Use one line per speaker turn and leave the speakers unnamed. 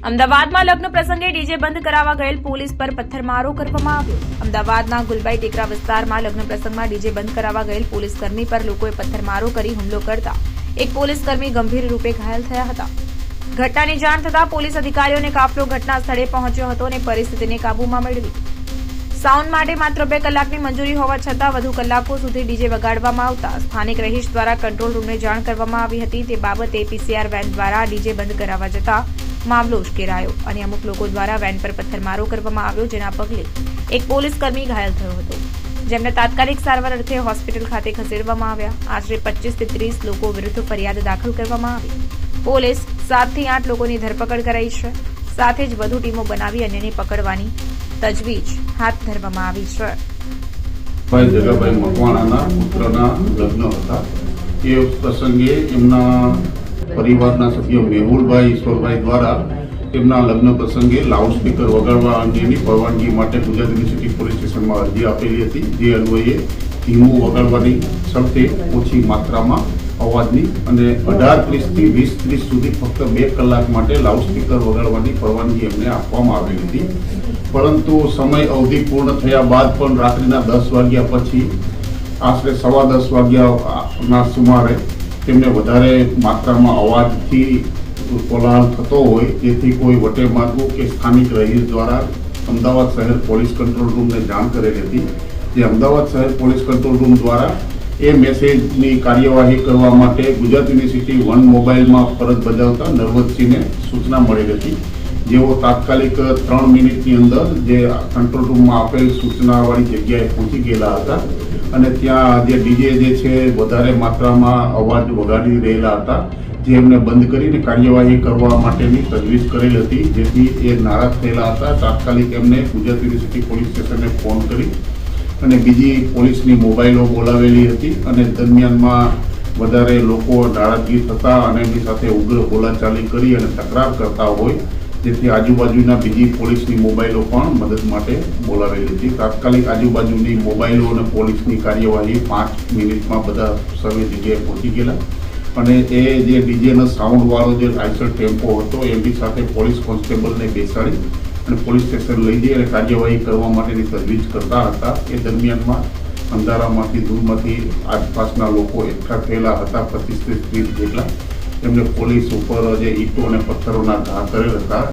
અમદાવાદમાં લગ્ન પ્રસંગે ડીજે બંધ કરાવવા ગયેલ પોલીસ પર પથ્થરમારો કરવામાં આવ્યો। અમદાવાદના ગુલબાઈ ટેકરા વિસ્તારમાં લગ્ન પ્રસંગમાં ડીજે બંધ કરાવવા ગયેલ પોલીસ કર્મી પર લોકોએ પથ્થરમારો કરી હુમલો કરતા એક પોલીસ કર્મી ગંભીર રૂપે ઘાયલ થયા હતા। ઘટનાની જાણ થતાં પોલીસ અધિકારીઓને કાફલો ઘટના સ્થળે પહોંચ્યો હતો અને પરિસ્થિતિને કાબૂમાં મેળવી। સાઉન્ડ માટે માત્ર 2 કલાકની મંજૂરી હોવા છતાં વધુ કલાકો સુધી ડીજે વગાડવામાં આવતા સ્થાનિક રહીશ દ્વારા કંટ્રોલ રૂમને જાણ કરવામાં આવી હતી। તે બાબતે પીસીઆર વેન દ્વારા ડીજે બંધ કરાવવા જતા મામલો ઉશ્કેરાયો અને અમુક લોકો દ્વારા વેન પર પથ્થરમારો કરવામાં આવ્યો, જેના પગલે એક પોલીસ કર્મી ઘાયલ થયો હતો, જેમને તાત્કાલિક સારવાર અર્થે હોસ્પિટલ ખાતે ખસેડવામાં આવ્યા। આશરે 25 થી 30 લોકો વિરુદ્ધ ફરિયાદ દાખલ કરવામાં આવી। પોલીસ 7 થી 8 લોકોની ધરપકડ કરાઈ છે, સાથે જ વધુ ટીમો બનાવી અન્યને પકડવાની તજવીજ હાથ ધરવામાં આવી છે।
ભાઈ જગાભાઈ મકવાણાના પુત્રના લગ્ન હતા। એ પ્રસંગે એમના પરિવારના સભ્યો મેહુલભાઈ ઈશ્વરભાઈ દ્વારા તેમના લગ્ન પ્રસંગે લાઉડસ્પીકર વગાડવા અંગેની પરવાનગી માટે ગુજરાત યુનિવર્સિટી પોલીસ સ્ટેશનમાં અરજી આપેલી હતી, જે અન્વયે ધીમું વગાડવાની શરતે ઓછી માત્રામાં અવાજની અને 18:30 થી 20:30 સુધી ફક્ત 2 કલાક માટે લાઉડસ્પીકર વગાડવાની પરવાનગી એમને આપવામાં આવેલી હતી। પરંતુ સમય અવધિ પૂર્ણ થયા બાદ પણ રાત્રિના 10 વાગ્યા પછી આશરે 10:15 વાગ્યાના સુમારે તેમને વધારે માત્રામાં અવાજથી કોલાહલ થતો હોય, તેથી કોઈ વટે મારવું કે સ્થાનિક રહીશ દ્વારા અમદાવાદ શહેર પોલીસ કંટ્રોલ રૂમને જાણ કરેલી હતી। જે અમદાવાદ શહેર પોલીસ કંટ્રોલ રૂમ દ્વારા એ મેસેજની કાર્યવાહી કરવા માટે ગુજરાત યુનિવર્સિટી 1 મોબાઈલમાં ફરજ બજાવતા નરવતસિંહને સૂચના મળેલી હતી। જેઓ તાત્કાલિક 3 મિનિટની અંદર જે કંટ્રોલ રૂમમાં આપેલ સૂચનાવાળી જગ્યાએ પહોંચી ગયેલા હતા અને ત્યાં જે ડીજે જે છે વધારે માત્રામાં અવાજ વગાડી રહેલા હતા, જે એમને બંધ કરીને કાર્યવાહી કરવા માટેની તજવીજ કરેલ હતી। જેથી એ નારાજ થયેલા હતા। તાત્કાલિક એમને ગુજરાત યુનિવર્સિટી પોલીસ સ્ટેશને ફોન કરી અને બીજી પોલીસની મોબાઈલો બોલાવેલી હતી અને દરમિયાનમાં વધારે લોકો નારાજગી થતા અને એમની સાથે ઉગ્ર બોલાચાલી કરી અને તકરાર કરતા હોય, જેથી આજુબાજુના બીજી પોલીસની મોબાઈલો પણ મદદ માટે બોલાવેલી હતી। તાત્કાલિક આજુબાજુની મોબાઈલો અને પોલીસની કાર્યવાહી 5 મિનિટમાં બધા સર્વે જગ્યાએ પહોંચી ગયેલા અને એ જે ડીજેનો સાઉન્ડવાળો જે આઈસર ટેમ્પો હતો એમની સાથે પોલીસ કોન્સ્ટેબલને બેસાડી અને પોલીસ સ્ટેશન લઈ જઈ અને કાર્યવાહી કરવા માટેની તજવીજ કરતા હતા। એ દરમિયાનમાં અંધારામાંથી દૂરમાંથી આસપાસના લોકો એકઠા થયેલા હતા, 25 થી 30 જેટલા। એમને પોલીસ ઉપર જે ઈંટો અને પથ્થરોના ઘા કરેલ હતા।